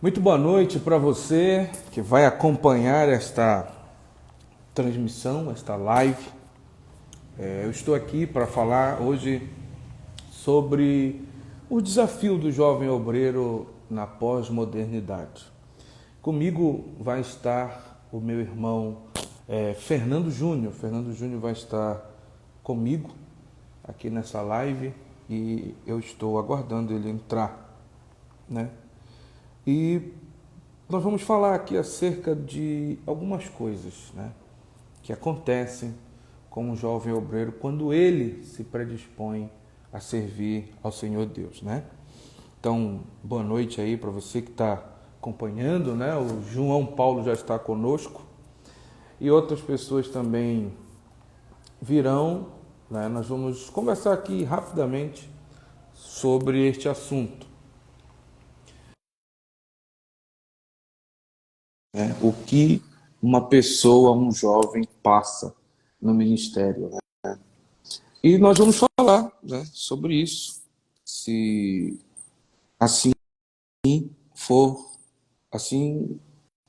Muito boa noite para você que vai acompanhar esta transmissão, esta live. Eu estou aqui para falar hoje sobre o desafio do jovem obreiro na pós-modernidade. Comigo vai estar o meu irmão Fernando Júnior. Fernando Júnior vai estar comigo aqui nessa live e eu estou aguardando ele entrar, né? E nós vamos falar aqui acerca de algumas coisas, né, que acontecem com um jovem obreiro quando ele se predispõe a servir ao Senhor Deus, né? Então, boa noite aí para você que está acompanhando, né? O João Paulo já está conosco e outras pessoas também virão, né? Nós vamos conversar aqui rapidamente sobre este assunto. O que uma pessoa, um jovem passa no ministério, né? E nós vamos falar, né, sobre isso, se assim for, assim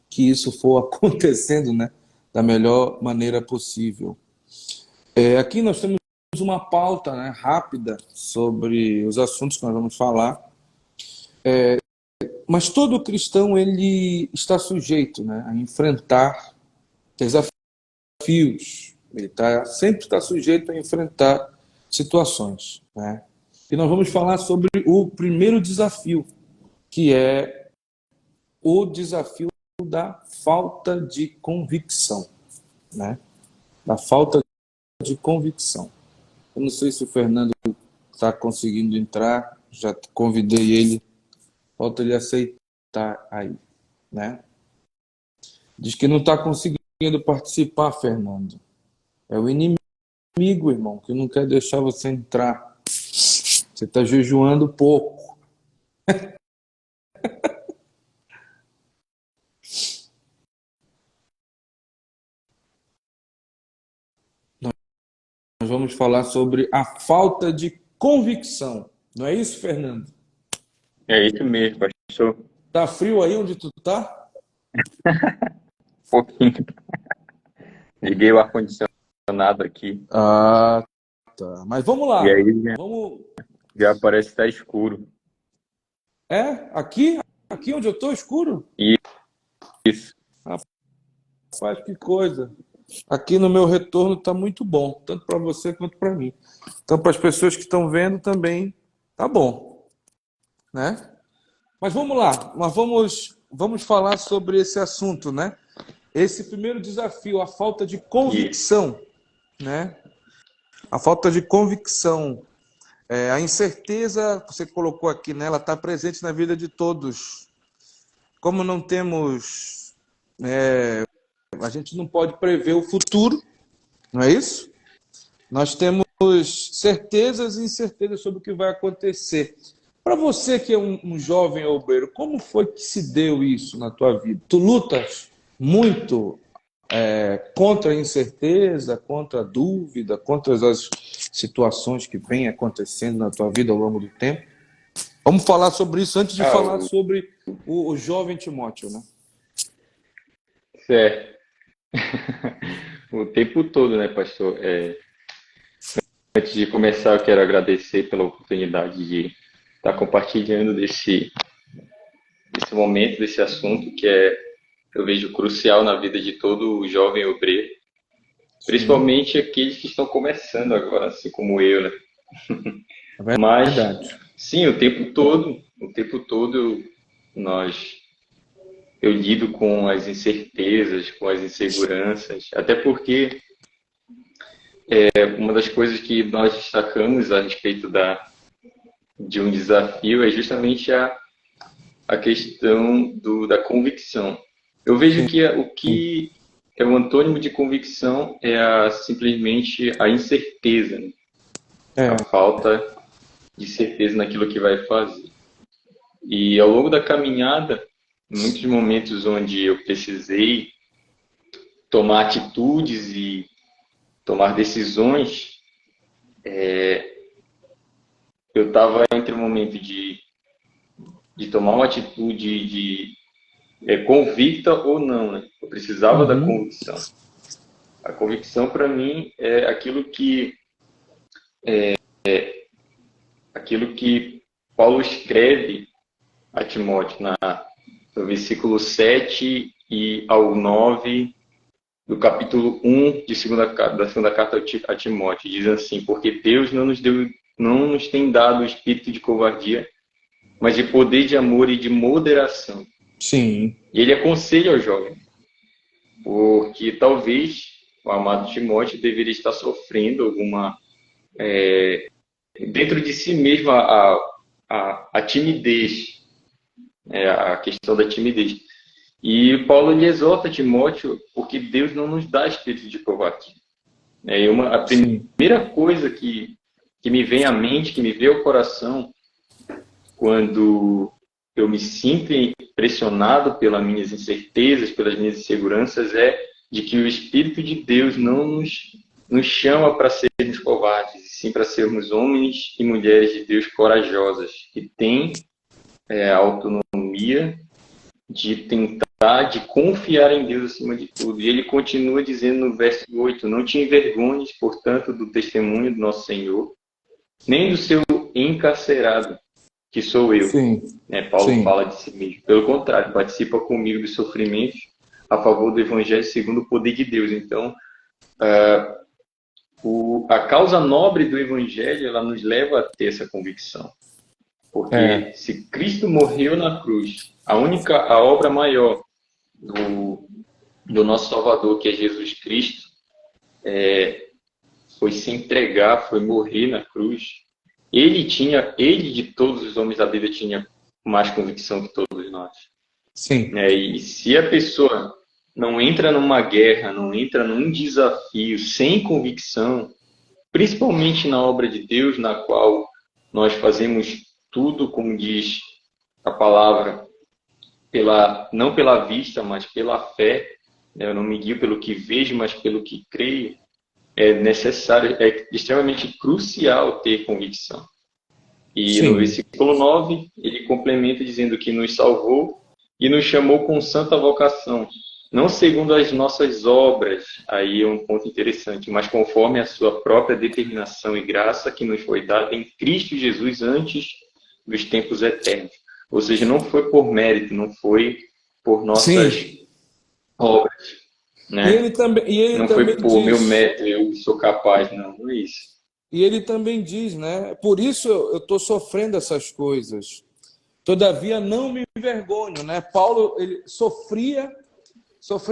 que isso for acontecendo, né, da melhor maneira possível. Aqui nós temos uma pauta, né, rápida sobre os assuntos que nós vamos falar, mas todo cristão ele está sujeito, né, a enfrentar desafios. Ele sempre está sujeito a enfrentar situações, né? E nós vamos falar sobre o primeiro desafio, que é o desafio da falta de convicção, né? Da falta de convicção. Eu não sei se o Fernando está conseguindo entrar, já convidei ele, falta ele aceitar aí, né? Diz que não está conseguindo participar, Fernando. É o inimigo, irmão, que não quer deixar você entrar. Você está jejuando pouco. Nós vamos falar sobre a falta de convicção. Não é isso, Fernando? É isso mesmo, pastor. Tá frio aí onde tu tá? Um pouquinho. Liguei o ar-condicionado aqui Ah, tá. Mas vamos e lá. aí Vamos. já parece estar escuro. Aqui onde eu tô escuro? Isso. Rapaz, que coisa. Aqui no meu retorno tá muito bom, tanto para você quanto para mim. Então, para as pessoas que estão vendo também tá bom, né? Mas vamos lá. Vamos falar sobre esse assunto, né? Esse primeiro desafio, a falta de Isso. convicção, né? A falta de convicção, a incerteza, você colocou aqui, né? Ela está presente na vida de todos. Como não temos, a gente não pode prever o futuro, não é isso? Nós temos certezas e incertezas sobre o que vai acontecer. Para você que é um jovem obreiro, como foi que se deu isso na tua vida? Tu lutas muito contra a incerteza, contra a dúvida, contra as situações que vêm acontecendo na tua vida ao longo do tempo. Vamos falar sobre isso antes de Ah, falar sobre o jovem Timóteo, né? certo. O tempo todo, né, pastor? Antes de começar, eu quero agradecer pela oportunidade de estar compartilhando desse momento, desse assunto que eu vejo crucial na vida de todo jovem obreiro, Sim, principalmente aqueles que estão começando agora, assim como eu, né? é Mas, verdade. sim, o tempo todo nós eu lido com as incertezas, com as inseguranças, até porque uma das coisas que nós destacamos a respeito de um desafio é justamente a questão da convicção. Eu vejo Sim, que o que é o antônimo de convicção é simplesmente a incerteza, né? A é, falta de certeza naquilo que vai fazer. E ao longo da caminhada, em muitos momentos onde eu precisei tomar atitudes e tomar decisões, eu estava entre o momento de tomar uma atitude convicta ou não, né? Eu precisava da Uhum. convicção. A convicção, para mim, é aquilo que Paulo escreve a Timóteo no versículo 7 e ao 9 do capítulo 1 da segunda carta a Timóteo. Diz assim: porque Deus não nos tem dado o espírito de covardia, mas de poder, de amor e de moderação. Sim, E ele aconselha ao jovem, porque talvez o amado Timóteo deveria estar sofrendo dentro de si mesmo, a timidez, a questão da timidez. E Paulo lhe exorta Timóteo, porque Deus não nos dá espírito de covardia. A sim, primeira coisa que me vem à mente, que me vem ao coração, quando eu me sinto pressionado pelas minhas incertezas, pelas minhas inseguranças, é de que o Espírito de Deus não nos chama para sermos covardes, e sim para sermos homens e mulheres de Deus corajosas, que têm a autonomia de tentar, de confiar em Deus acima de tudo. E ele continua dizendo no verso 8: não te envergonhes, portanto, do testemunho do nosso Senhor, nem do seu encarcerado, que sou eu. sim, Paulo sim, fala de si mesmo. Pelo contrário, participa comigo dos sofrimentos a favor do Evangelho segundo o poder de Deus. Então, a causa nobre do Evangelho, ela nos leva a ter essa convicção. Porque é, se Cristo morreu na cruz, a obra maior do nosso Salvador, que é Jesus Cristo, foi se entregar, foi morrer na cruz. Ele de todos os homens da Bíblia tinha mais convicção que todos nós. sim, E se a pessoa não entra numa guerra, não entra num desafio sem convicção, principalmente na obra de Deus, na qual nós fazemos tudo, como diz a palavra, não pela vista, mas pela fé, eu não me guio pelo que vejo, mas pelo que creio, é necessário, é extremamente crucial ter convicção. E no sim. versículo 9, ele complementa dizendo que nos salvou e nos chamou com santa vocação, não segundo as nossas obras, aí é um ponto interessante, mas conforme a sua própria determinação e graça que nos foi dada em Cristo Jesus antes dos tempos eternos. Ou seja, não foi por mérito, não foi por nossas Sim. obras, né? E ele Não também foi por meu diz, mérito, eu sou capaz, não, não é isso. e ele também diz, né? Por isso eu estou sofrendo essas coisas. Todavia não me envergonho, né? Paulo ele sofreu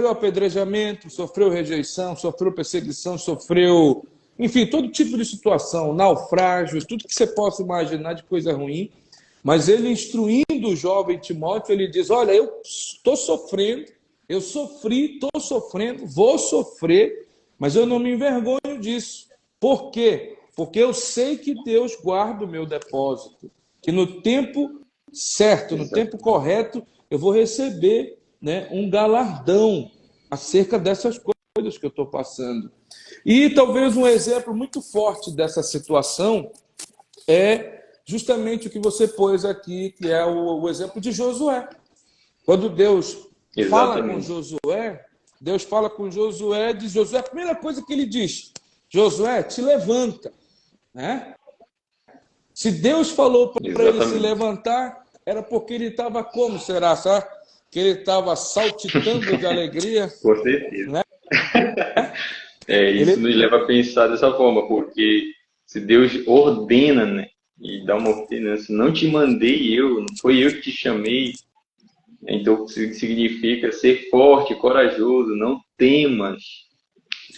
apedrejamento, sofreu rejeição, sofreu perseguição, sofreu, enfim, todo tipo de situação, naufrágios, tudo que você possa imaginar de coisa ruim. Mas ele instruindo o jovem Timóteo, ele diz: olha, eu estou sofrendo, eu sofri, estou sofrendo, vou sofrer, mas eu não me envergonho disso. Por quê? Porque eu sei que Deus guarda o meu depósito, que no tempo certo, no tempo Exatamente. correto, eu vou receber, né, um galardão acerca dessas coisas que eu estou passando. E talvez um exemplo muito forte dessa situação é justamente o que você pôs aqui, que é o exemplo de Josué. Quando Exatamente. Deus fala com Josué, diz Josué, a primeira coisa que ele diz: Josué, te levanta, né? Se Deus falou para ele se Exatamente. levantar, era porque ele estava como, será? Sabe? Que ele estava saltitando de alegria, Com certeza. né? Isso nos Ele, leva a pensar dessa forma, porque se Deus ordena, né, e dá uma ordenança, não te mandei eu, não foi eu que te chamei, então significa ser forte, corajoso, não temas,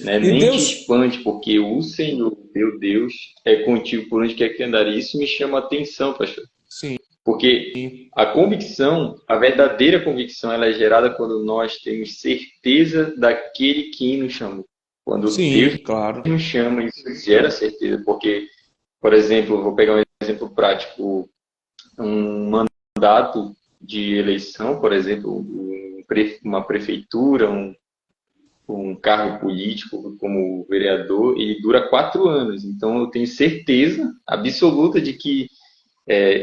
né, e nem te Deus, espante, porque o Senhor, teu Deus, é contigo por onde quer que andar. E isso me chama a atenção, pastor, sim, porque a convicção, a verdadeira convicção, ela é gerada quando nós temos certeza daquele que nos chamou. Quando Deus sim, claro. nos chama, isso gera certeza. Porque, por exemplo, vou pegar um exemplo prático, um mandato de eleição, por exemplo, uma prefeitura, um cargo político como vereador, ele dura 4 anos. Então, eu tenho certeza absoluta de que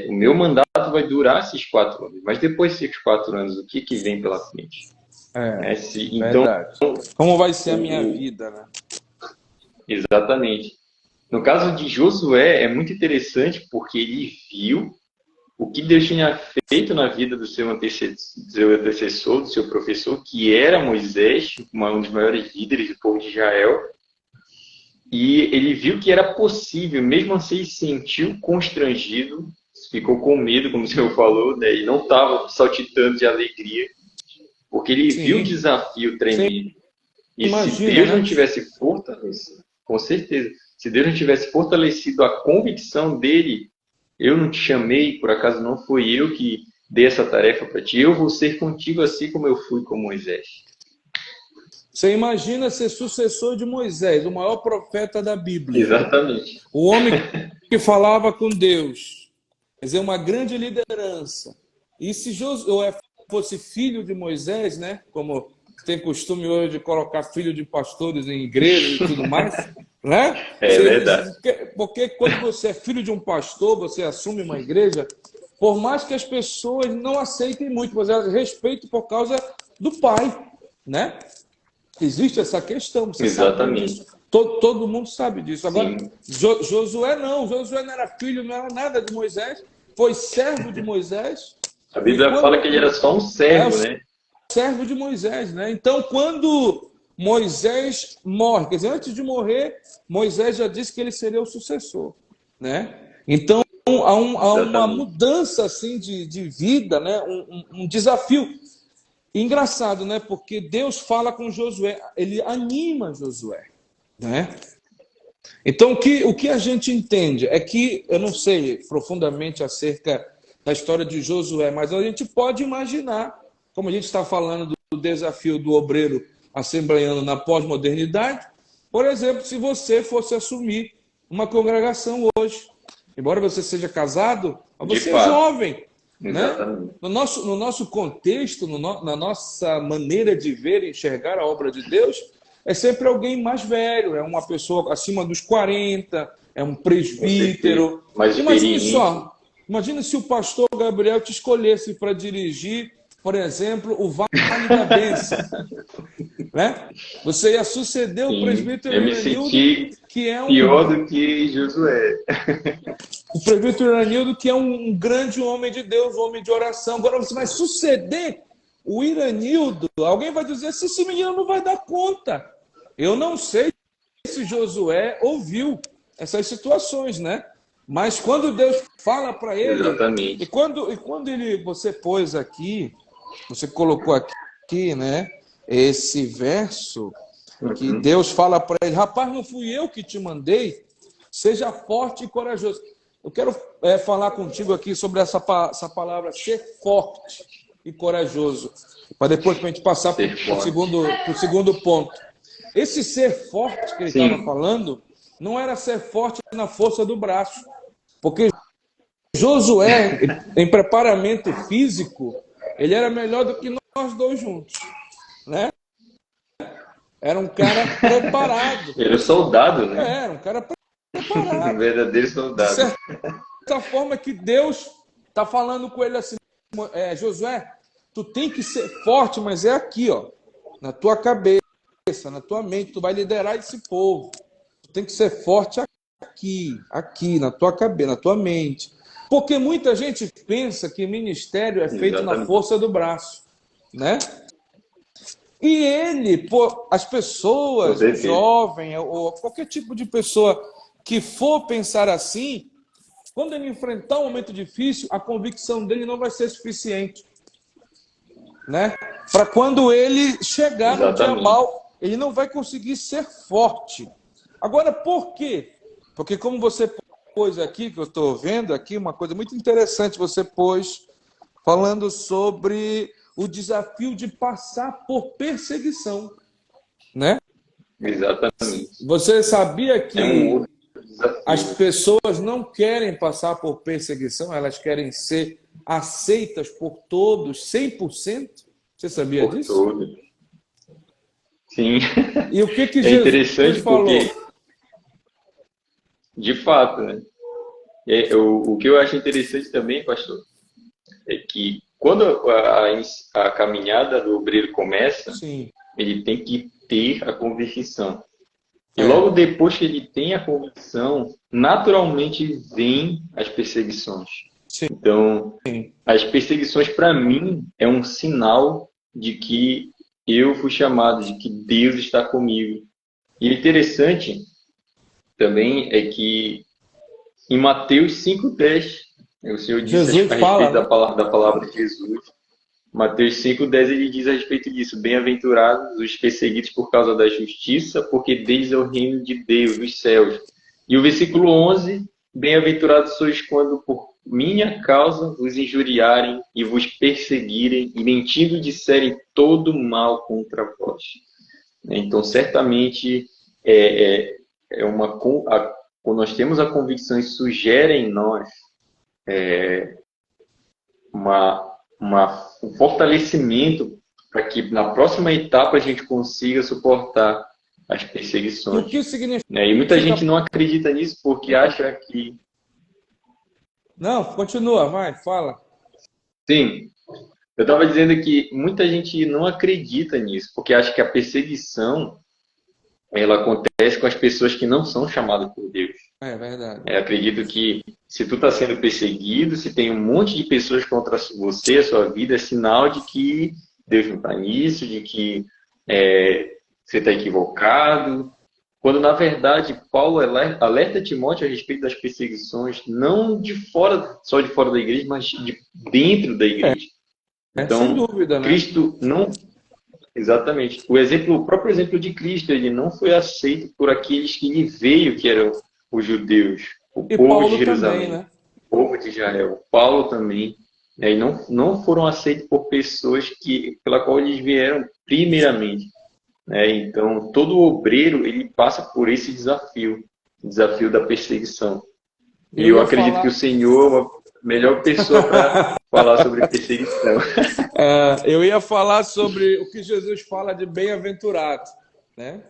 o meu mandato vai durar esses 4 anos, mas depois desses 4 anos, o que que vem pela frente? É, Então, verdade. Como vai ser a minha o, vida, né? exatamente. No caso de Josué, é muito interessante porque ele viu o que Deus tinha feito na vida do seu antecessor, do seu professor, que era Moisés, um dos maiores líderes do povo de Israel, e ele viu que era possível, mesmo assim ele se sentiu constrangido, ficou com medo, como o senhor falou, né? E não estava saltitando de alegria, porque ele viu o Sim. desafio Você tremendo. E se imagina, Deus não né? tivesse fortalecido, com certeza, se Deus não tivesse fortalecido a convicção dele, eu não te chamei, por acaso não foi eu que dei essa tarefa para ti, eu vou ser contigo assim como eu fui com Moisés. Você imagina ser sucessor de Moisés, o maior profeta da Bíblia, Exatamente. o homem que falava com Deus, quer dizer, uma grande liderança. E se Josué fosse filho de Moisés, né? Como tem costume hoje de colocar filho de pastores em igrejas e tudo mais, né? É verdade. Porque quando você é filho de um pastor, você assume uma igreja, por mais que as pessoas não aceitem muito, mas elas respeitam por causa do pai, né? Existe essa questão, você sabe disso. Exatamente. Todo mundo sabe disso. Agora, Sim. Josué não. Josué não era filho, não era nada de Moisés. Foi servo de Moisés. A E Bíblia fala que ele era só um é o servo, né? servo de Moisés, né? Então, quando Moisés morre, quer dizer, antes de morrer, Moisés já disse que ele seria o sucessor, né? Então, há uma Exatamente. mudança assim de vida, né? Um desafio. Engraçado, né? Porque Deus fala com Josué, ele anima Josué, né? Então, o que a gente entende é que, eu não sei profundamente acerca da história de Josué, mas a gente pode imaginar, como a gente está falando do desafio do obreiro assembleiano na pós-modernidade, por exemplo, se você fosse assumir uma congregação hoje, embora você seja casado, mas De você é fato. jovem, né? Exatamente. No nosso contexto, na nossa maneira de ver e enxergar a obra de Deus, é sempre alguém mais velho, é uma pessoa acima dos 40, é um Com certeza. presbítero. Mais Imagine experiente. só, imagine se o pastor Gabriel te escolhesse para dirigir, por exemplo, o Vale da Bênção, né? Você ia suceder o Sim. presbítero Eu me Iranildo, senti que é pior do que Josué. um grande homem de Deus, um homem de oração. Agora você vai suceder o Iranildo. Alguém vai dizer se esse menino não vai dar conta. Eu não sei se Josué ouviu essas situações, né? Mas quando Deus fala para ele, e Exatamente. quando você pôs aqui, você colocou aqui, né? Esse verso que Uhum. Deus fala para ele, rapaz, não fui eu que te mandei, seja forte e corajoso. Eu quero falar contigo aqui sobre essa palavra, ser forte e corajoso, para depois a gente passar para Ser o forte. segundo ponto. Esse ser forte que ele estava Sim. falando, não era ser forte na força do braço, porque Josué, em preparamento físico, ele era melhor do que nós dois juntos, né? Era um cara preparado. Ele é soldado, né? Era um cara Um preparado. verdadeiro De soldado. certa forma que Deus está falando com ele assim, Josué, tu tem que ser forte, mas é aqui, ó, na tua cabeça, na tua mente, tu vai liderar esse povo. Tu tem que ser forte aqui, na tua cabeça, na tua mente. Porque muita gente pensa que ministério é feito na Exatamente. força do braço, né? E ele, as Com pessoas, o certeza. jovem, ou qualquer tipo de pessoa que for pensar assim, quando ele enfrentar um momento difícil, a convicção dele não vai ser suficiente, né? Para quando ele chegar no dia Exatamente. mal, ele não vai conseguir ser forte. Agora, por quê? Porque como você pôs aqui, que eu estou vendo aqui, uma coisa muito interessante você pôs, falando sobre o desafio de passar por perseguição, né? Exatamente. Você sabia É um que outro as desafio. pessoas não querem passar por perseguição, elas querem ser aceitas por todos, 100%? Você sabia Por disso? todo. Sim. E o que É Jesus interessante falou? porque, de fato, né? O que eu acho interessante também, pastor, é que quando a caminhada do obreiro começa, Sim, ele tem que ter a convicção. E é, logo depois que ele tem a convicção, naturalmente vêm as perseguições. sim, Então, as perseguições, para mim, é um sinal de que eu fui chamado, de que Deus está comigo. E o interessante também é que em Mateus 5,10, o Senhor disse a Jesus fala, respeito né? da palavra de Jesus. Mateus 5,10 ele diz a respeito disso: bem-aventurados os perseguidos por causa da justiça, porque deles é o reino de Deus, dos céus. E o versículo 11: bem-aventurados sois quando por minha causa vos injuriarem e vos perseguirem e mentindo disserem todo mal contra vós. Então, certamente, é, é, é uma, quando nós temos a convicção, isso sugere em nós um fortalecimento para que na próxima etapa a gente consiga suportar as E o perseguições. que significa? Né? E muita gente não acredita nisso porque acha que, Não, continua, vai, fala. sim, eu estava dizendo que muita gente não acredita nisso porque acha que a perseguição ela acontece com as pessoas que não são chamadas por Deus. É verdade. Acredito que se tu está sendo perseguido, se tem um monte de pessoas contra você, a sua vida, é sinal de que Deus não está nisso, de que você está equivocado. Quando, na verdade, Paulo alerta Timóteo a respeito das perseguições, não de fora, só de fora da igreja, mas de dentro da igreja. Sem Então, dúvida, né? Cristo não. Exatamente. O próprio exemplo de Cristo, ele não foi aceito por aqueles que lhe veio, que eram os judeus, o E povo de Paulo também, Jerusalém, né? o povo de Israel, Paulo também, né? E não foram aceitos por pessoas pela qual eles vieram primeiramente, né? Então, todo obreiro, ele passa por esse desafio, o desafio da perseguição. E Eu eu ia acredito que o falar, Senhor é a melhor pessoa para falar sobre perseguição. eu ia falar sobre o que Jesus fala de bem-aventurado, né?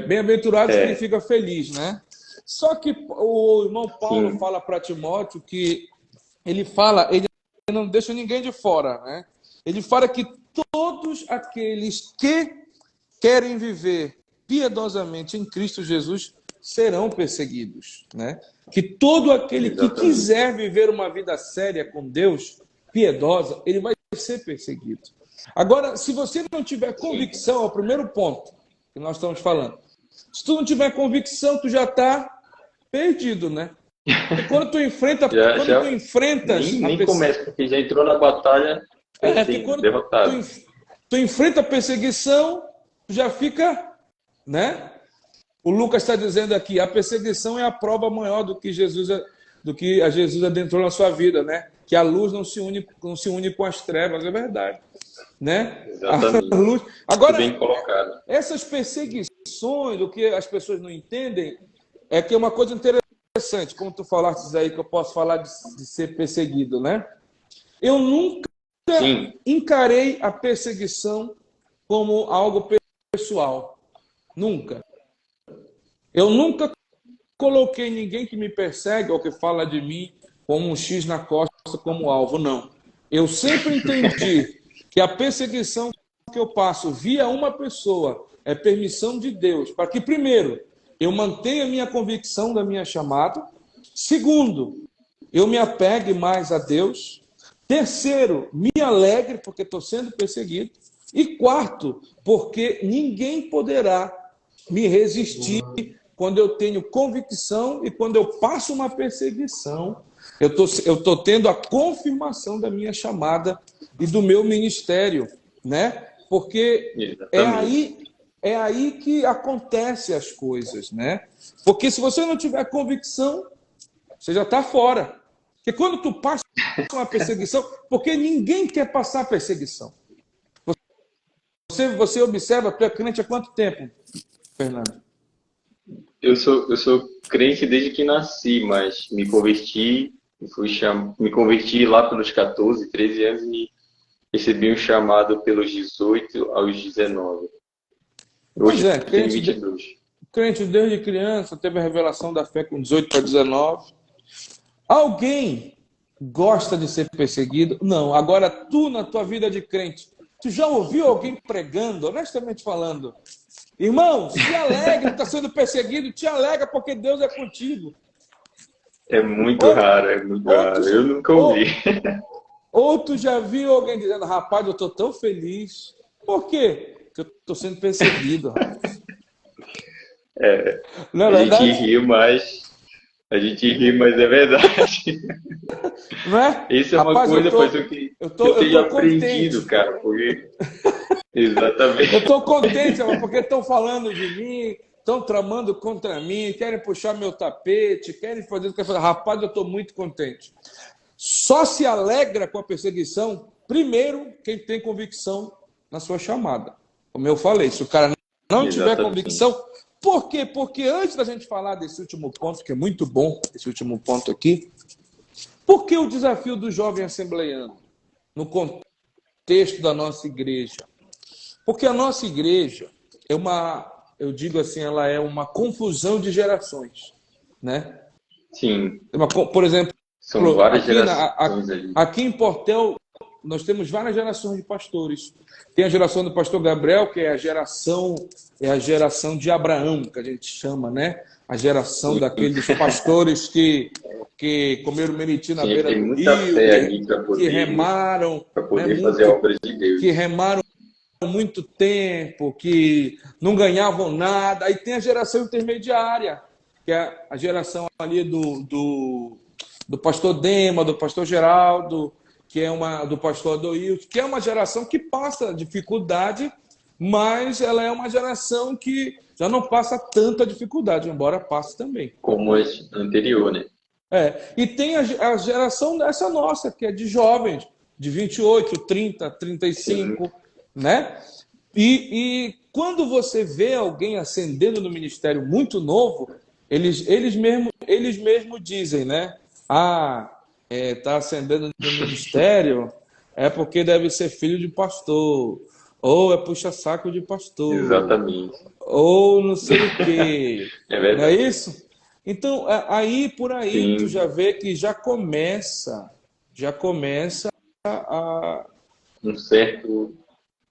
Bem-aventurado É, significa feliz, né? Só que o irmão Paulo sim, fala para Timóteo que ele não deixa ninguém de fora, né? Ele fala que todos aqueles que querem viver piedosamente em Cristo Jesus serão perseguidos, né? Que todo aquele que exatamente. quiser viver uma vida séria com Deus, piedosa, ele vai ser perseguido. Agora, se você não tiver Sim. convicção, é o primeiro ponto que nós estamos falando. Se tu não tiver convicção, tu já está perdido, né? Porque quando tu Já enfrentas a nem perseguição, começa, porque já entrou na batalha porque perdendo, quando tu, derrotado. tu enfrenta a perseguição, tu já fica, né? O Lucas está dizendo aqui, a perseguição é a prova maior do que a Jesus adentrou na sua vida, né? Que a luz não se une com as trevas, é verdade, né? A Exatamente. luz. Muito Agora, bem colocado. essas perseguições, o que as pessoas não entendem, é que é uma coisa interessante, como tu falaste aí, que eu posso falar de ser perseguido, né? Eu nunca Sim, encarei a perseguição como algo pessoal. Nunca. Eu nunca coloquei ninguém que me persegue ou que fala de mim como um X na costa, como alvo, não. Eu sempre entendi que a perseguição que eu passo via uma pessoa é permissão de Deus, para que, primeiro, eu mantenha a minha convicção da minha chamada, segundo, eu me apegue mais a Deus, terceiro, me alegre porque estou sendo perseguido, e quarto, porque ninguém poderá me resistir quando eu tenho convicção e quando eu passo uma perseguição, eu tô tendo a confirmação da minha chamada e do meu ministério, né? Porque é exatamente. aí é aí que acontecem as coisas, né? Porque se você não tiver convicção, você já está fora. Porque quando tu passa uma perseguição, porque ninguém quer passar perseguição. Você observa, tu é crente há quanto tempo, Fernando? Eu sou crente desde que nasci, mas me converti, me converti lá pelos 14, 13 anos e recebi um chamado pelos 18 aos 19. Pois Hoje é, eu tenho 22. crente desde criança, teve a revelação da fé com 18 para 19. Alguém gosta de ser perseguido? Não. Agora, tu, na tua vida de crente, tu já ouviu alguém pregando, honestamente falando? Irmão, se alegre, está sendo perseguido, te alegra porque Deus é contigo. É muito Ou, raro, é muito ou, tu, raro. Eu nunca ouvi. ou, ou tu já viu alguém dizendo, rapaz, eu estou tão feliz. Por quê? Porque eu estou sendo perseguido, rapaz. Não é A gente verdade? ri, mas é verdade. Não é? Isso é uma Rapaz, coisa, pastor, que eu eu tenho tô aprendido, contente. cara, porque Eu exatamente, estou contente, porque estão falando de mim, estão tramando contra mim, querem puxar meu tapete, querem fazer o que eu fazer. Rapaz, eu estou muito contente. Só se alegra com a perseguição, primeiro, quem tem convicção na sua chamada. Como eu falei, se o cara não tiver exatamente. convicção. Por quê? Porque antes da gente falar desse último ponto, que é muito bom, esse último ponto aqui, por que o desafio do jovem assembleiano no contexto da nossa igreja? Porque a nossa igreja é uma, eu digo assim, ela é uma confusão de gerações, né? Sim, Por exemplo, são várias aqui, gerações ali. aqui em Portel, nós temos várias gerações de pastores. Tem a geração do pastor Gabriel, que é a geração de Abraão, que a gente chama, né? A geração Sim, daqueles pastores que comeram meriti na tinha que beira ter do muita rio, fé ali que remaram, para né, poder fazer a muito, obra de Deus. que remaram muito tempo, que não ganhavam nada. Aí tem a geração intermediária, que é a geração ali do pastor Dema, do pastor Geraldo, que é do pastor Adoilton, que é uma geração que passa dificuldade, mas ela é uma geração que já não passa tanta dificuldade, embora passe também. Como as anterior, né? E tem a geração dessa nossa, que é de jovens, de 28, 30, Sim, 35, né? E quando você vê alguém ascendendo no ministério muito novo, eles mesmo dizem, né? Tá ascendendo no ministério é porque deve ser filho de pastor, ou é puxa-saco de pastor, exatamente. ou não sei o quê. É Não é verdade. isso? Então, aí por aí tu Sim, já vê que já começa a, um certo,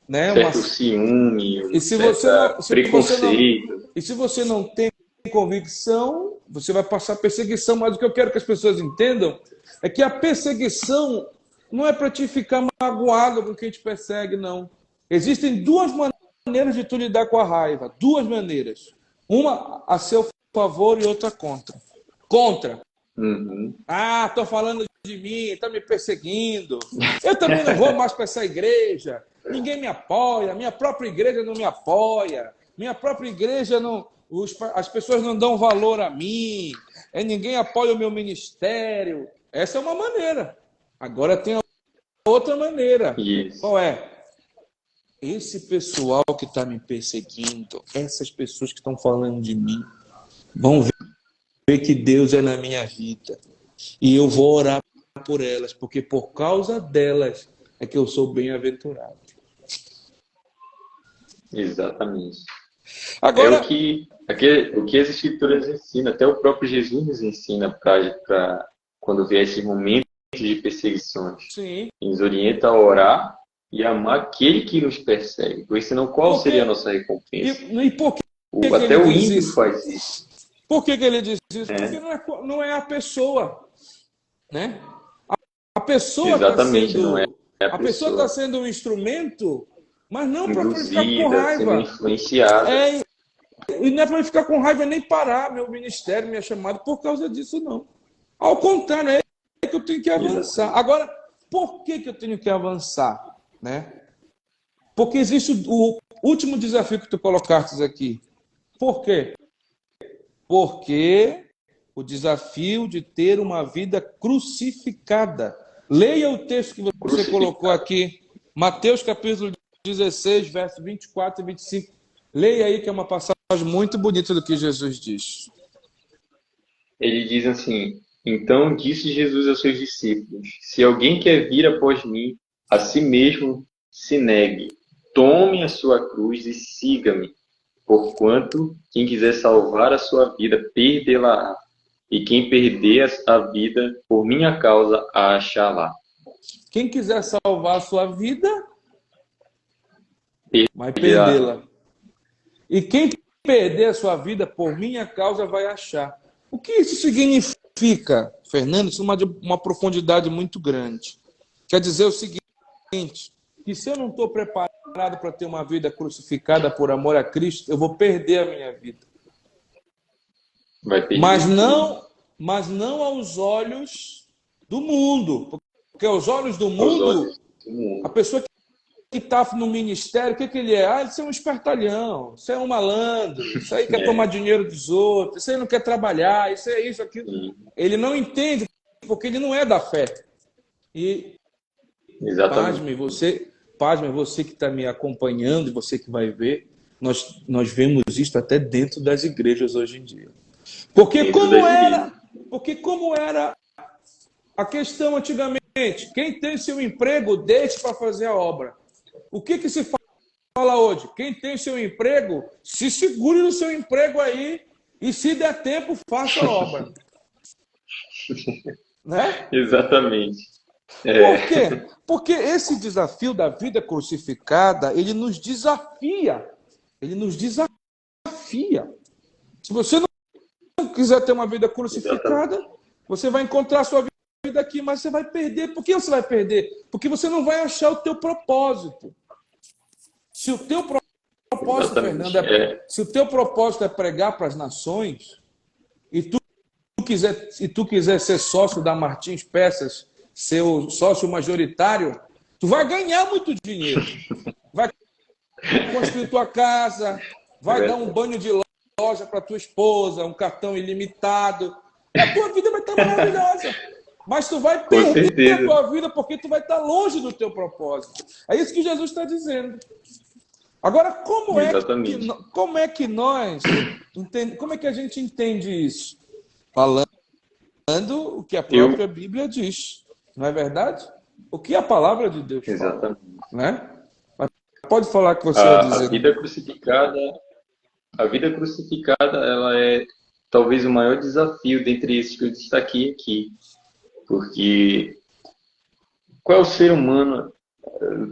né, uma. certo ciúme, E um se certo você não, se você não, preconceito. e se você não tem convicção, você vai passar perseguição. Mas o que eu quero que as pessoas entendam é que a perseguição não é para te ficar magoado com quem te persegue, não. Existem duas maneiras de tu lidar com a raiva, duas maneiras. Uma a seu favor e outra contra. Contra. Uhum. Tô falando de mim, tá me perseguindo. Eu também não vou mais para essa igreja. Ninguém me apoia, minha própria igreja não me apoia. Minha própria igreja não, as pessoas não dão valor a mim. Ninguém apoia o meu ministério. Essa é uma maneira. Agora tem a outra maneira. Isso, Qual é? Esse pessoal que está me perseguindo, essas pessoas que estão falando de mim, vão ver que Deus é na minha vida. E eu vou orar por elas, porque por causa delas é que eu sou bem-aventurado. exatamente. É Agora, o que as escrituras ensinam, até o próprio Jesus nos ensina para quando vier esses momentos de perseguições. sim, Ele nos orienta a orar e amar aquele que nos persegue, pois senão qual seria a porque, nossa recompensa? e por que Até ele o diz ímpio isso? faz isso, Por que ele diz isso? Porque né? não é a pessoa, né? A pessoa está Exatamente, não é sendo, a a pessoa está pessoa sendo um instrumento, mas não para ficar com induzida, sendo raiva. influenciada. É, e não é para ficar com raiva nem parar meu ministério, minha chamada, por causa disso, não. Ao contrário, é que eu tenho que avançar. Exatamente. Agora, por que eu tenho que avançar? Né? Porque existe o último desafio que tu colocaste aqui. Por quê? Porque o desafio de ter uma vida crucificada. Leia o texto que você colocou Crucificado. aqui, Mateus capítulo 16, verso 24 e 25. Leia aí, que é uma passagem muito bonita do que Jesus diz. Ele diz assim: Então disse Jesus aos seus discípulos: Se alguém quer vir após mim, a si mesmo se negue, tome a sua cruz e siga-me. Porquanto quem quiser salvar a sua vida, perdê-la. e quem perder a vida por minha causa a achará. Quem quiser salvar a sua vida, vai Perderá. perdê-la. E quem perder a sua vida por minha causa vai achar. O que isso significa, Fernando? Isso é uma profundidade muito grande. Quer dizer o seguinte, que se eu não estou preparado para ter uma vida crucificada por amor a Cristo, eu vou perder a minha vida. Vai perder. Mas não aos olhos do mundo. Porque aos olhos do Aos mundo, olhos do mundo. a pessoa que está no ministério, o que ele é? Ah, isso é um espertalhão, isso é um malandro, isso aí quer tomar dinheiro dos outros, isso aí não quer trabalhar, isso é isso, aquilo. Sim. Ele não entende, porque ele não é da fé. E, Exatamente. pasme, você que está me acompanhando, você que vai ver, nós vemos isso até dentro das igrejas hoje em dia. Porque como era a questão antigamente, quem tem seu emprego, deixe para fazer a obra. O que se fala hoje? Quem tem seu emprego, se segure no seu emprego aí e, se der tempo, faça a obra. Né? Exatamente. Por quê? Porque esse desafio da vida crucificada, ele nos desafia. Ele nos desafia. Se você não quiser ter uma vida crucificada, Exatamente. você vai encontrar a sua vida aqui, mas você vai perder. Por que você vai perder? Porque você não vai achar o teu propósito. Se o teu propósito, Exatamente. Fernando, se o teu propósito é pregar para as nações, e tu quiser ser sócio da Martins Peças, ser o sócio majoritário, tu vai ganhar muito dinheiro. Vai construir tua casa, vai dar um banho de loja para tua esposa, um cartão ilimitado. A tua vida vai estar maravilhosa. Mas tu vai perder a tua vida porque tu vai estar longe do teu propósito. É isso que Jesus está dizendo. Agora, como é que a gente entende isso? Falando o que a própria Bíblia diz. Não é verdade? O que a palavra de Deus fala. Exatamente. Né? Mas pode falar que você ia dizer. A vida crucificada, ela é talvez o maior desafio dentre esses que eu destaquei aqui. Porque qual é o ser humano,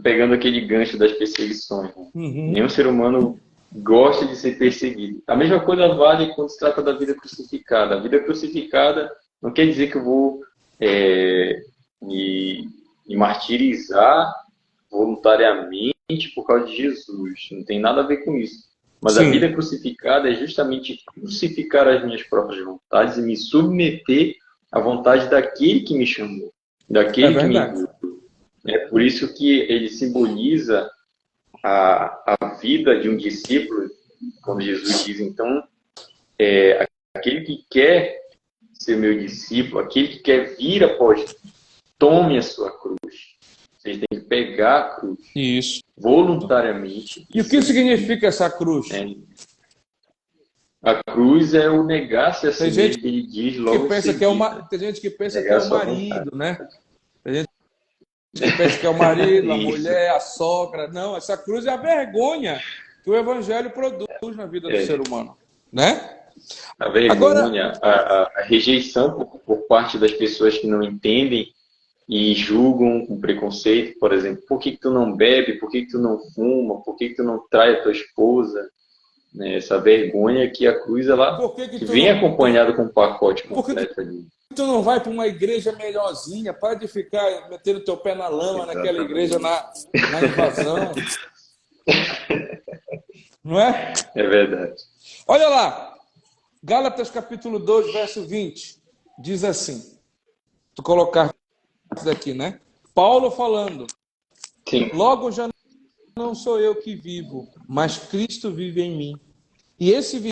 pegando aquele gancho das perseguições? Nenhum ser humano gosta de ser perseguido. A mesma coisa vale quando se trata da vida crucificada. A vida crucificada não quer dizer que eu vou me martirizar voluntariamente por causa de Jesus. Não tem nada a ver com isso. Mas a vida crucificada é justamente crucificar as minhas próprias vontades e me submeter à vontade daquele que me chamou, daquele que me enviou. É por isso que ele simboliza a vida de um discípulo, quando Jesus diz, então, aquele que quer ser meu discípulo, aquele que quer vir após mim, tome a sua cruz. Vocês têm que pegar a cruz. Isso. Voluntariamente. E o que significa essa cruz? A cruz é o negar-se a si mesmo, ele diz logo tem gente que pensa que é o marido, né? Tem gente que pensa que é o marido, a mulher, a sogra. Não, essa cruz é a vergonha que o evangelho produz na vida do ser humano, né? A vergonha, a rejeição por parte das pessoas que não entendem e julgam com preconceito, por exemplo, por que tu não bebe, por que tu não fuma, por que tu não trai a tua esposa, né? Essa vergonha que a cruz ela que vem acompanhada com um pacote completo ali. Tu não vai para uma igreja melhorzinha, para de ficar metendo teu pé na lama naquela igreja na invasão. Não é? É verdade. Olha lá, Gálatas capítulo 2, verso 20, diz assim, tu colocar aqui, né? Paulo falando, Sim. Logo já não sou eu que vivo, mas Cristo vive em mim. E esse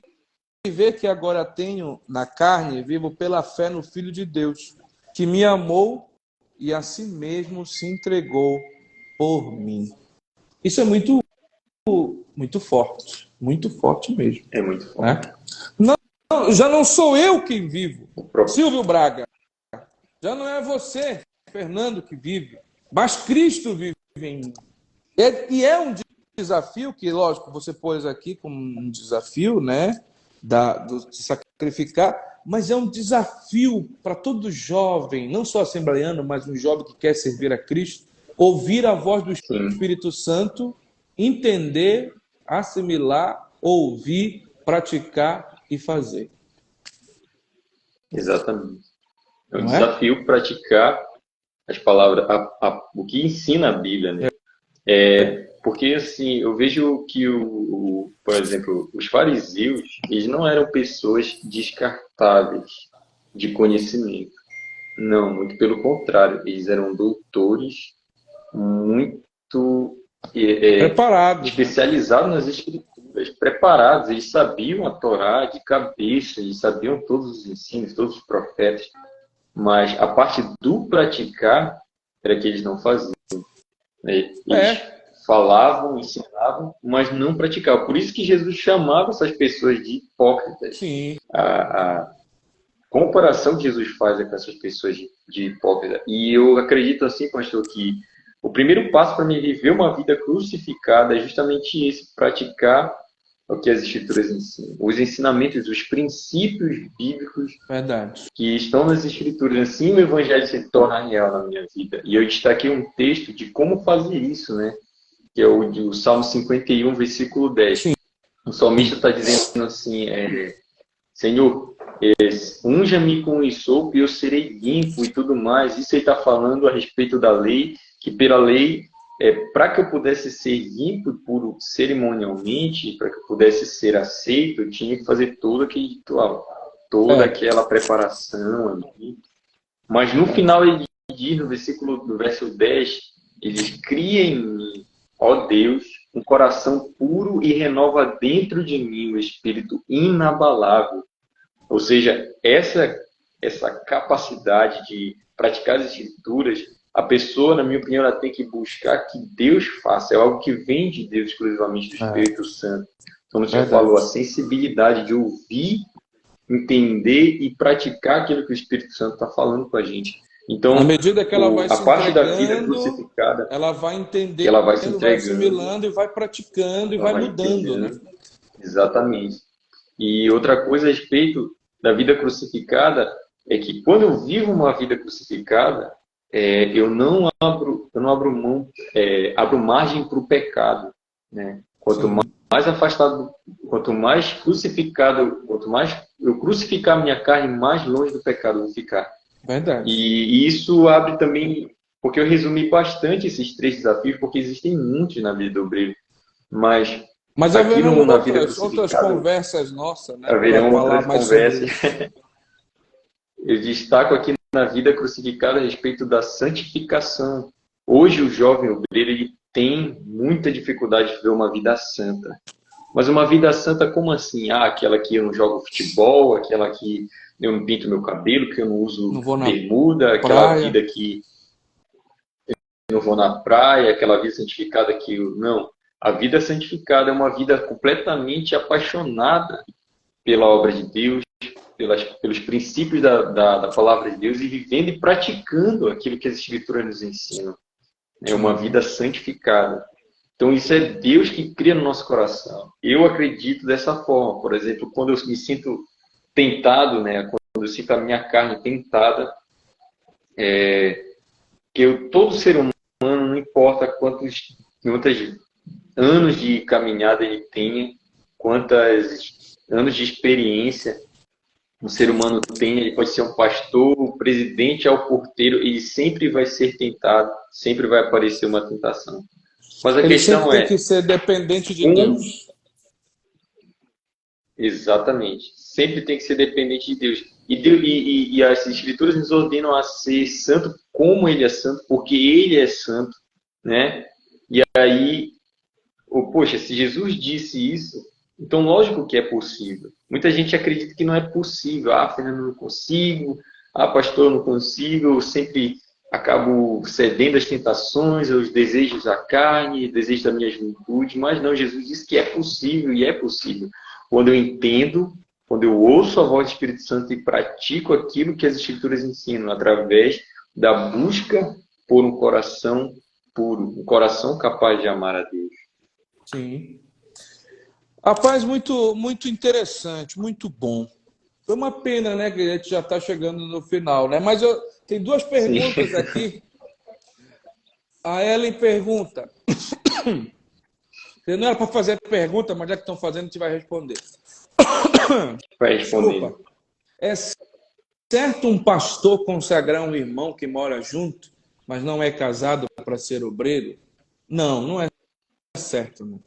viver que agora tenho na carne, vivo pela fé no Filho de Deus, que me amou e a si mesmo se entregou por mim. Isso é muito forte mesmo. É muito forte. Né? Não, já não sou eu quem vivo, Silvio Braga. Já não é você, Fernando, que vive, mas Cristo vive em mim. E é um desafio que, lógico, você pôs aqui como um desafio, né, de sacrificar, mas é um desafio para todo jovem, não só assembleiano, mas um jovem que quer servir a Cristo, ouvir a voz do sim, Espírito Santo, entender, assimilar, ouvir, praticar e fazer. exatamente. É um Não é? desafio praticar as palavras, o que ensina a Bíblia, né? Porque, assim, eu vejo que, por exemplo, os fariseus, eles não eram pessoas descartáveis de conhecimento. Não, muito pelo contrário. Eles eram doutores muito Preparados, né? especializados nas escrituras, preparados. Eles sabiam a Torá de cabeça, eles sabiam todos os ensinos, todos os profetas. Mas a parte do praticar era que eles não faziam, né? Eles É, falavam, ensinavam, mas não praticavam. Por isso que Jesus chamava essas pessoas de hipócritas. sim, A comparação que Jesus faz é com essas pessoas de hipócrita. E eu acredito assim, pastor, que o primeiro passo para mim viver uma vida crucificada é justamente esse, praticar o que as Escrituras ensinam. Os ensinamentos, os princípios bíblicos verdade. que estão nas Escrituras. Assim o Evangelho se torna real na minha vida. E eu destaquei um texto de como fazer isso, né? Que é o Salmo 51, versículo 10. Sim, O salmista está dizendo assim, Senhor, unja-me com hisopo e eu serei limpo e tudo mais. Isso ele está falando a respeito da lei, que pela lei, para que eu pudesse ser limpo e puro cerimonialmente, para que eu pudesse ser aceito, eu tinha que fazer todo aquele ritual, toda é, aquela preparação ali. Mas no verdade. final ele diz, no verso 10, ele cria em mim, ó Deus, um coração puro e renova dentro de mim o espírito inabalável. Ou seja, essa capacidade de praticar as escrituras, a pessoa, na minha opinião, ela tem que buscar que Deus faça. É algo que vem de Deus, exclusivamente do É, Espírito Santo. Como o senhor falou, a verdade. sensibilidade de ouvir, entender e praticar aquilo que o Espírito Santo está falando com a gente. À Então, medida que ela vai a se parte da vida entregando, crucificada, ela vai que entendendo, ela vai se vai entregando, assimilando e vai praticando e ela vai vai mudando, né? entendendo exatamente. E outra coisa a respeito da vida crucificada é que quando eu vivo uma vida crucificada, eu não abro mão, abro margem para o pecado, né? Quanto Sim, mais afastado, quanto mais crucificado, quanto mais eu crucificar minha carne, mais longe do pecado eu vou ficar. verdade. E isso abre também, porque eu resumi bastante esses três desafios, porque existem muitos na vida do obreiro, mas Mas aqui haverão na vida outras crucificada conversas nossas, né, para haverão falar outras mais sobre conversas. isso. Eu destaco aqui na vida crucificada a respeito da santificação. Hoje o jovem obreiro ele tem muita dificuldade de ver uma vida santa. Mas uma vida santa como assim? Ah, aquela que eu não jogo futebol, aquela que eu não pinto meu cabelo, que eu não uso Não vou na bermuda, aquela praia. vida que eu não vou na praia, aquela vida santificada que eu... Não. A vida santificada é uma vida completamente apaixonada pela obra de Deus, pelos princípios da palavra de Deus e vivendo e praticando aquilo que as Escrituras nos ensinam. É uma Sim, vida santificada. Então, isso é Deus que cria no nosso coração. Eu acredito dessa forma. Por exemplo, quando eu me sinto tentado, né, quando eu sinto a minha carne tentada, todo ser humano, não importa quantos anos de caminhada ele tenha, quantos anos de experiência um ser humano tem, ele pode ser um pastor, o presidente ao porteiro, ele sempre vai ser tentado, sempre vai aparecer uma tentação. Mas a ele sempre questão tem é, que ser dependente de como Deus. exatamente? Sempre tem que ser dependente de Deus. E as escrituras nos ordenam a ser santo como ele é santo, porque ele é santo, né? E aí, poxa, se Jesus disse isso, então lógico que é possível. Muita gente acredita que não é possível. Ah, Fernando, eu não consigo. Ah, pastor, eu não consigo. Eu sempre acabo cedendo às tentações, aos desejos da carne, desejos da minha juventude. Mas não, Jesus disse que é possível e é possível. Quando eu entendo, quando eu ouço a voz do Espírito Santo e pratico aquilo que as Escrituras ensinam, através da busca por um coração puro, um coração capaz de amar a Deus. Sim. Rapaz, muito, muito interessante, muito bom. Foi uma pena, né, que a gente já está chegando no final, né? Mas tem duas Sim. perguntas aqui. A Ellen pergunta, não era para fazer pergunta, mas já que estão fazendo, a gente vai responder. Vai Desculpa. respondendo. É certo um pastor consagrar um irmão que mora junto, mas não é casado para ser obreiro? Não, não é certo. Não.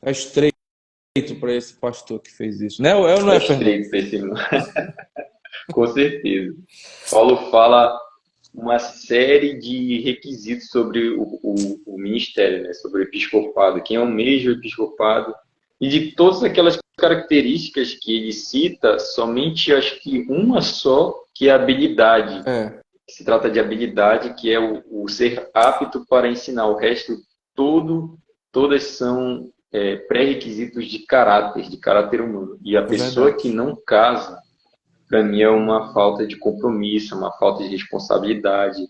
É estreito para esse pastor que fez isso. Né? É ou não É é, Fernando? estreito para esse irmão. Com certeza. Paulo fala uma série de requisitos sobre o ministério, né? Sobre o episcopado, quem almeja o episcopado, e de todas aquelas características que ele cita, somente acho que uma só, que é a habilidade. É, Se trata de habilidade, que é o ser apto para ensinar. O resto todas são pré-requisitos de caráter humano. E a é pessoa que verdade. não casa, para mim é uma falta de compromisso, é uma falta de responsabilidade,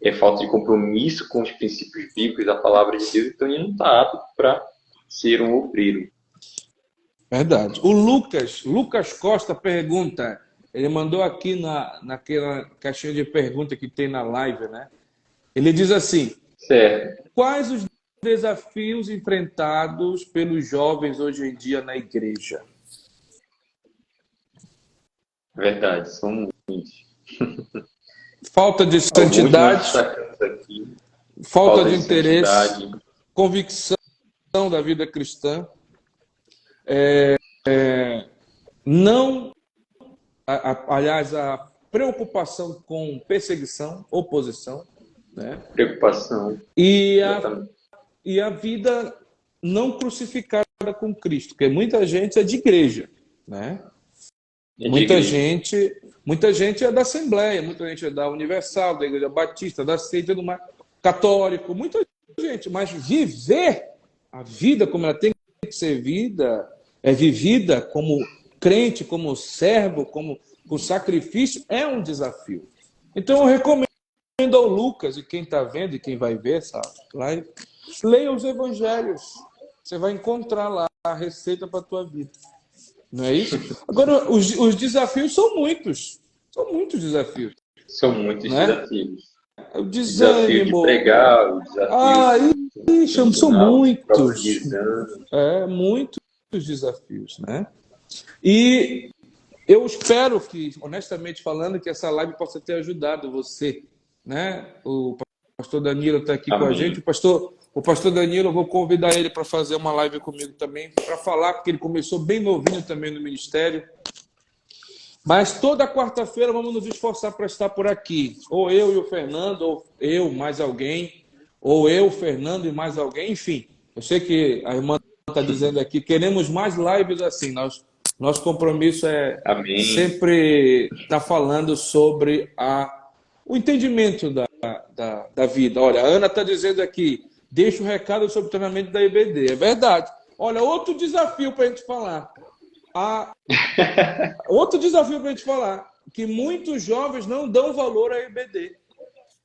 é falta de compromisso com os princípios bíblicos, a palavra de Deus, então ele não está apto para ser um obreiro. Verdade. O Lucas Costa pergunta, ele mandou aqui naquela caixinha de pergunta que tem na live, né? Ele diz assim: Certo, quais os desafios enfrentados pelos jovens hoje em dia na igreja? verdade, são muitos. Falta de Alguns nós santidade, destacamos aqui, falta falta de de interesse, santidade, convicção da vida cristã, não, aliás, a preocupação com perseguição, oposição, né? preocupação, E a, exatamente. e a vida não crucificada com Cristo, porque muita gente é de igreja, né? É de igreja. Muita gente é da Assembleia, muita gente é da Universal, da Igreja Batista, da Seita, do católico, muita gente, mas viver a vida como ela tem que ser vida, é vivida como crente, como servo, como com sacrifício, é um desafio. Então eu recomendo ao Lucas e quem está vendo e quem vai ver essa live, leia os evangelhos. Você vai encontrar lá a receita para a tua vida. Não é isso? Agora, os desafios são muitos desafios, São muitos né? desafios. O O desafio de desânimo, pregar, o desafio ah, de são ensinar, o próprio muitos, desânimo. muitos desafios, né? E eu espero que, honestamente falando, que essa live possa ter ajudado você, né? O pastor Danilo está aqui com a gente. Amém. O pastor Danilo, eu vou convidar ele para fazer uma live comigo também, para falar, porque ele começou bem novinho também no ministério. Mas toda quarta-feira vamos nos esforçar para estar por aqui. Ou eu e o Fernando, ou eu mais alguém, ou eu, Fernando e mais alguém, enfim. Eu sei que a irmã está dizendo aqui, queremos mais lives assim. Nosso compromisso é Amém. sempre estar falando sobre o entendimento da vida. Olha, a Ana está dizendo aqui, deixa o recado sobre o treinamento da IBD. É verdade. Olha, outro desafio para a gente falar. Outro desafio para a gente falar, que muitos jovens não dão valor à EBD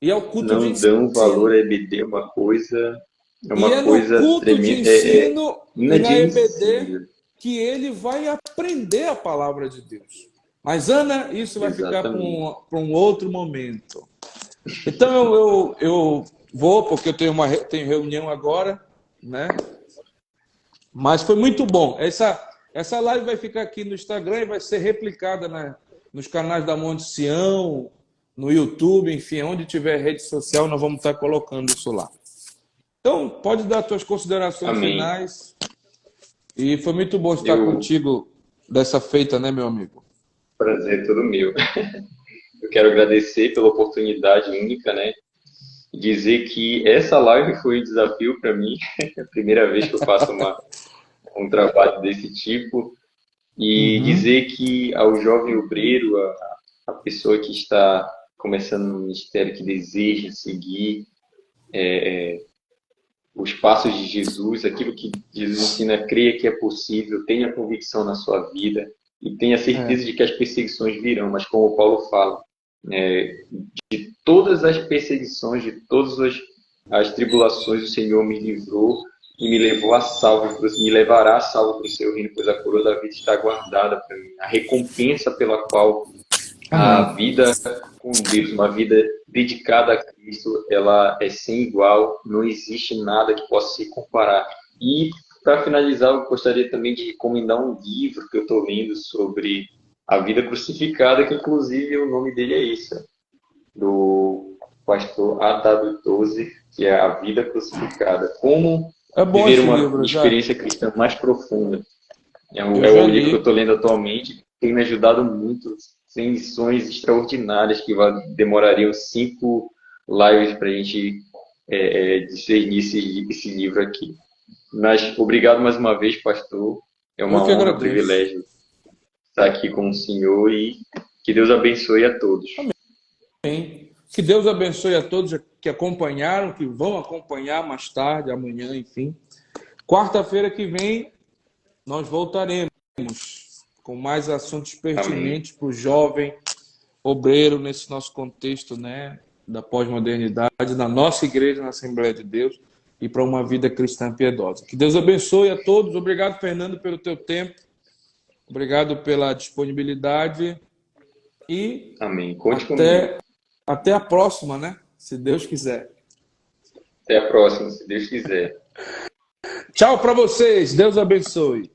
e ao culto de Não dão valor ensino. a EBD, é E uma é no coisa culto de tremenda, ensino e na EBD inadmissível. que ele vai aprender a palavra de Deus. Mas, Ana, isso vai ficar para Exatamente. um outro momento. Então, eu vou, porque eu tenho reunião agora, né? Mas foi muito bom. Essa live vai ficar aqui no Instagram e vai ser replicada nos canais da Monte Sião, no YouTube, enfim, onde tiver rede social, nós vamos estar colocando isso lá. Então, pode dar suas considerações Amém. finais. E foi muito bom estar Eu, contigo dessa feita, né, meu amigo? prazer é todo meu. Eu quero agradecer pela oportunidade única, né? E dizer que essa live foi um desafio para mim. É a primeira vez que eu faço um trabalho desse tipo. E Uhum. dizer que ao jovem obreiro, a pessoa que está começando no ministério, que deseja seguir os passos de Jesus, aquilo que Jesus ensina, creia que é possível, tenha convicção na sua vida e tenha certeza É, de que as perseguições virão, mas como o Paulo fala, de todas as perseguições, de todas as tribulações, o Senhor me livrou e me levou a salvo, me levará a salvo para o seu reino, pois a coroa da vida está guardada para mim. A recompensa pela qual Amém. a vida com Deus, uma vida dedicada a Cristo, ela é sem igual, não existe nada que possa se comparar. E, para finalizar, eu gostaria também de recomendar um livro que eu estou lendo sobre a vida crucificada, que inclusive o nome dele é esse, do pastor A.W. Tozer, que é A Vida Crucificada. Como É bom viver esse uma livro, já. experiência cristã mais profunda. Eu É já o livro que eu li. estou lendo atualmente, tem me ajudado muito. Tem lições extraordinárias que demorariam 5 lives para a gente discernir esse livro aqui. Mas obrigado mais uma vez, pastor. É Eu uma que honra, um agradeço. privilégio estar aqui com o senhor e que Deus abençoe a todos. Amém. Que Deus abençoe a todos que acompanharam, que vão acompanhar mais tarde, amanhã, enfim. Quarta-feira que vem, nós voltaremos com mais assuntos Amém. pertinentes para o jovem obreiro nesse nosso contexto, né, da pós-modernidade, na nossa igreja, na Assembleia de Deus, e para uma vida cristã piedosa. Que Deus abençoe a todos. Obrigado, Fernando, pelo teu tempo. Obrigado pela disponibilidade e Amém. Conte comigo. até a próxima, né? Se Deus quiser. Até a próxima, se Deus quiser. Tchau para vocês. Deus abençoe.